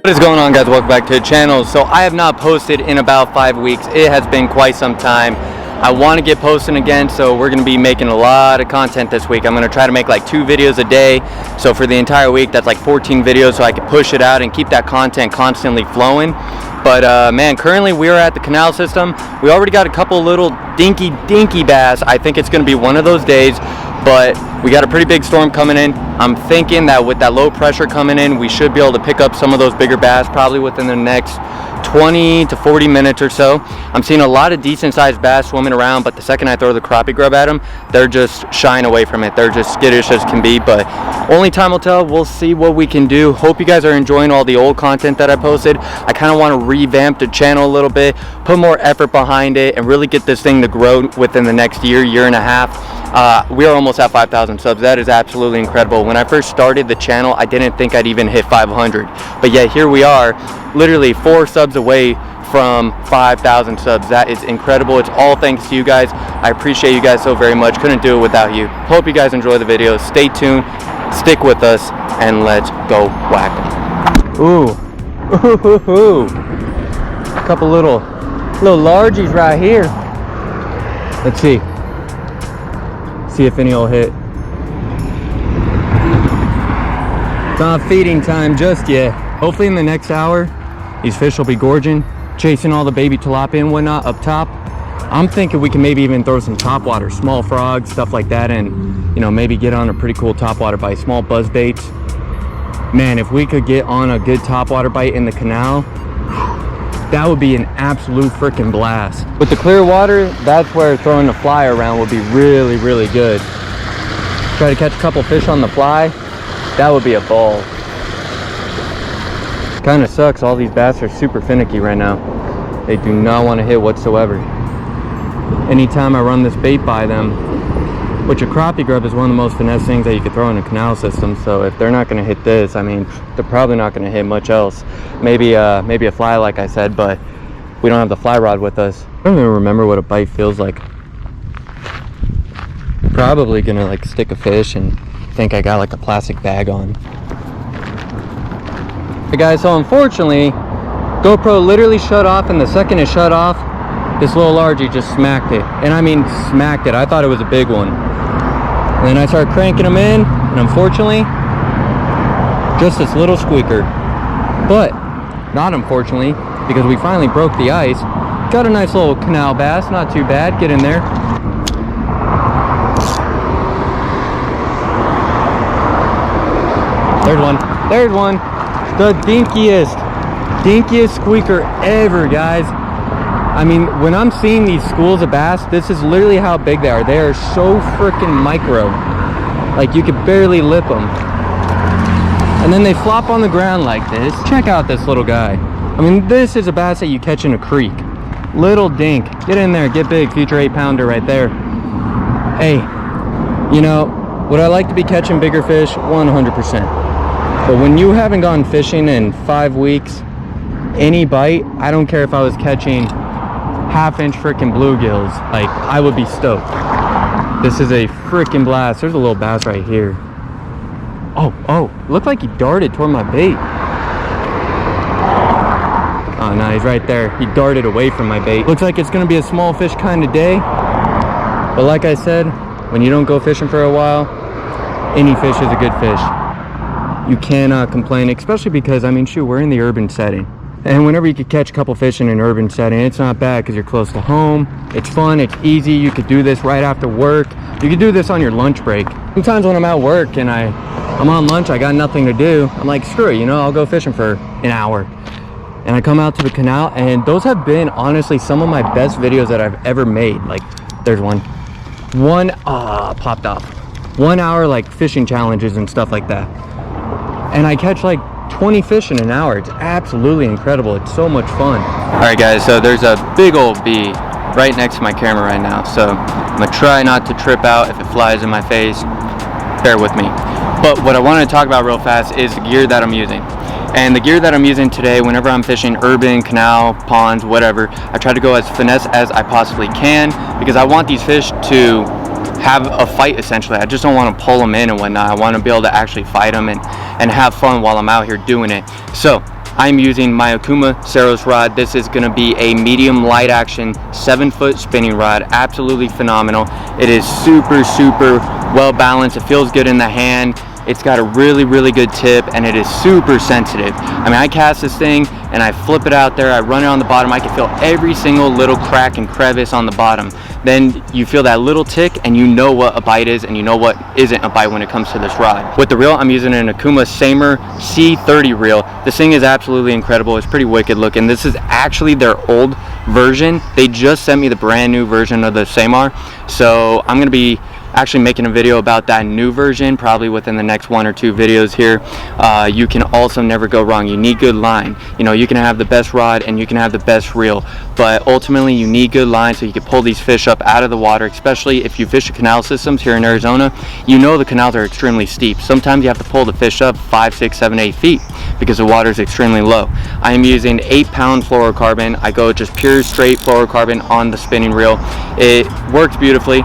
What is going on, guys? Welcome back to the channel. So I have not posted in about 5 weeks. It has been quite some time. I want to get posting again, so we're going to be making a lot of content this week. I'm going to try to make like 2 videos a day. So for the entire week, that's like 14 videos, so I can push it out and keep that content constantly flowing. But man, currently we are at the Canal system. We already got a couple little dinky bass. I think it's going to be one of those days, but we got a pretty big storm coming in. I'm thinking that with that low pressure coming in, we should be able to pick up some of those bigger bass probably within the next 20 to 40 minutes or so. I'm seeing a lot of decent sized bass swimming around, but the second I throw the crappie grub at them, they're just shying away from it. They're just skittish as can be, but only time will tell. We'll see what we can do. Hope you guys are enjoying all the old content that I posted. I kind of want to revamp the channel a little bit, put more effort behind it, and really get this thing to grow within the next year and a half. We are almost at 5,000 subs. That is absolutely incredible. When I first started the channel, I didn't think I'd even hit 500, but yet here we are, literally 4 subs away from 5,000 subs. That is incredible. It's all thanks to you guys. I appreciate you guys so very much. Couldn't do it without you. Hope you guys enjoy the video. Stay tuned, stick with us, and let's go whack them. Ooh. A couple little largies right here. Let's see if any will hit. It's not feeding time just yet. Hopefully in the next hour, these fish will be gorging, chasing all the baby tilapia and whatnot up top. I'm thinking we can maybe even throw some topwater, small frogs, stuff like that, and maybe get on a pretty cool topwater bite, small buzz baits. Man, if we could get on a good topwater bite in the canal, that would be an absolute freaking blast. With the clear water, that's where throwing the fly around would be really good. Try to catch a couple fish on the fly, that would be a ball. Kind of sucks, all these bass are super finicky right now. They do not want to hit whatsoever. Anytime I run this bait by them, which a crappie grub is one of the most finesse things that you could throw in a canal system, so if they're not going to hit this, I mean, they're probably not going to hit much else. Maybe a fly, like I said, but we don't have the fly rod with us. I don't even remember what a bite feels like. Probably gonna like stick a fish and think I got like a plastic bag on. Hey guys, so unfortunately, GoPro literally shut off, and the second it shut off, this little largie just smacked it. And I mean smacked it. I thought it was a big one. And then I started cranking them in, and unfortunately, just this little squeaker. But not unfortunately, because we finally broke the ice. Got a nice little canal bass, not too bad. Get in there. There's one. The dinkiest squeaker ever, guys. I mean, when I'm seeing these schools of bass, this is literally how big they are. They are so freaking micro. Like, you could barely lip them. And then they flop on the ground like this. Check out this little guy. I mean, this is a bass that you catch in a creek. Little dink. Get in there, get big. Future 8-pounder right there. Hey, would I like to be catching bigger fish? 100%. But when you haven't gone fishing in 5 weeks, any bite, I don't care if I was catching half-inch freaking bluegills, like, I would be stoked. This is a freaking blast. There's a little bass right here. Oh, looked like he darted toward my bait. Oh no, he's right there. He darted away from my bait. Looks like it's gonna be a small fish kind of day, but like I said, when you don't go fishing for a while, any fish is a good fish. You cannot complain, especially because, I mean, shoot, we're in the urban setting. And whenever you could catch a couple fish in an urban setting, it's not bad because you're close to home. It's fun, it's easy. You could do this right after work. You could do this on your lunch break. Sometimes when I'm at work and I'm on lunch, I got nothing to do, I'm like, screw it, I'll go fishing for an hour. And I come out to the canal, and those have been, honestly, some of my best videos that I've ever made. Like, there's one popped off. 1 hour, like, fishing challenges and stuff like that. And I catch like 20 fish in an hour. It's absolutely incredible. It's so much fun. All right, guys, so there's a big old bee right next to my camera right now, so I'm gonna try not to trip out if it flies in my face. Bear with me. But what I want to talk about real fast is the gear that I'm using. And the gear that I'm using today, whenever I'm fishing urban, canal, ponds, whatever, I try to go as finesse as I possibly can, because I want these fish to have a fight, essentially. I just don't want to pull them in and whatnot. I want to be able to actually fight them and have fun while I'm out here doing it. So I'm using my Okuma Saros rod. This is gonna be a medium light action 7-foot spinning rod. Absolutely phenomenal. It is super well balanced. It feels good in the hand. It's got a really good tip, and it is super sensitive. I mean, I cast this thing and I flip it out there, I run it on the bottom, I can feel every single little crack and crevice on the bottom. Then you feel that little tick and you know what a bite is and you know what isn't a bite when it comes to this rod. With the reel, I'm using an Okuma Samer C30 reel. This thing is absolutely incredible. It's pretty wicked looking. This is actually their old version. They just sent me the brand new version of the Samer. So I'm gonna be actually making a video about that new version probably within the next 1 or 2 videos here. You can also never go wrong. You need good line. You know, you can have the best rod and you can have the best reel, but ultimately you need good line so you can pull these fish up out of the water, especially if you fish the canal systems here in Arizona. You know the canals are extremely steep. Sometimes you have to pull the fish up 5, 6, 7, 8 feet because the water is extremely low. I am using 8-pound fluorocarbon. I go just pure straight fluorocarbon on the spinning reel. It works beautifully.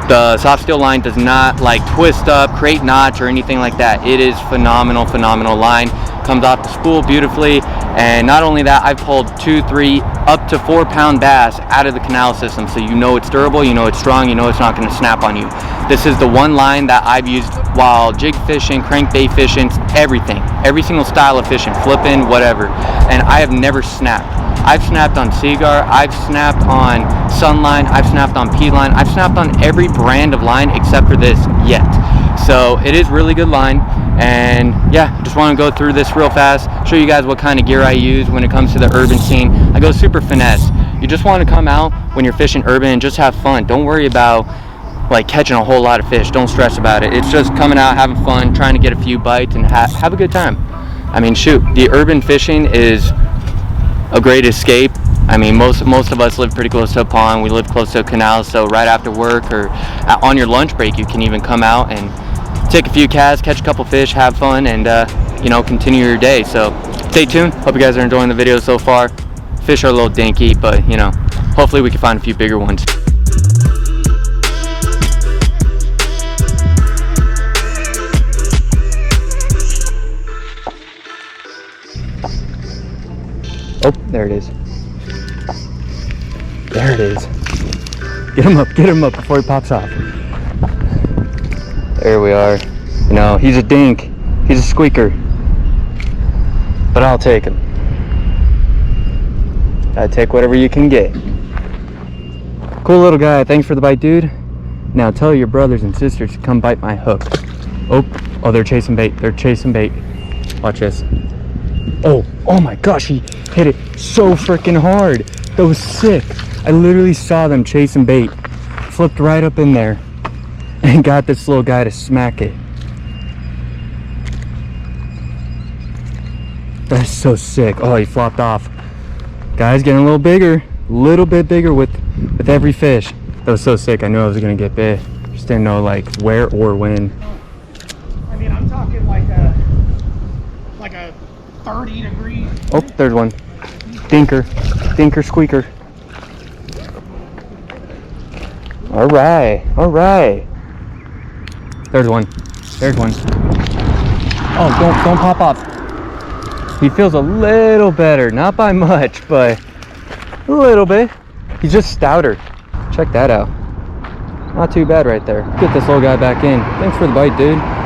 The soft steel line does not like twist up, create knots or anything like that. It is phenomenal line. Comes off the spool beautifully, and not only that, I've pulled 2, 3, up to 4-pound bass out of the canal system, so you know it's durable, you know it's strong, you know it's not going to snap on you. This is the one line that I've used while jig fishing, crankbait fishing, everything, every single style of fishing, flipping, whatever, and I have never snapped. I've snapped on Seagar, I've snapped on Sunline, I've snapped on P-line, I've snapped on every brand of line except for this yet. So it is really good line, and yeah, just want to go through this real fast, show you guys what kind of gear I use when it comes to the urban scene. I go super finesse. You just want to come out when you're fishing urban and just have fun. Don't worry about like catching a whole lot of fish. Don't stress about it. It's just coming out, having fun, trying to get a few bites and have a good time. I mean, shoot, the urban fishing is a great escape. I mean, most of us live pretty close to a pond. We live close to a canal, so right after work or on your lunch break, you can even come out and take a few casts, catch a couple fish, have fun, and you know, continue your day. So stay tuned. Hope you guys are enjoying the video so far. Fish are a little dinky, but you know, hopefully we can find a few bigger ones. Oh, there it is. There it is. Get him up before he pops off. There we are. You know, he's a dink. He's a squeaker. But I'll take him. I'll take whatever you can get. Cool little guy. Thanks for the bite, dude. Now tell your brothers and sisters to come bite my hook. Oh, they're chasing bait. They're chasing bait. Watch this. Oh my gosh, he hit it so freaking hard. That was sick. I literally saw them chasing bait, flipped right up in there and got this little guy to smack it. That's so sick. Oh, he flopped off. Guy's getting a little bit bigger with every fish. That was so sick. I knew I was gonna get bit, just didn't know like where or when. I mean, I'm talking like a 30-degree. Oh, there's one. Dinker squeaker. All right. There's one. Oh, don't pop off. He feels a little better, not by much, but a little bit. He's just stouter. Check that out. Not too bad right there. Get this little guy back in. Thanks for the bite, dude.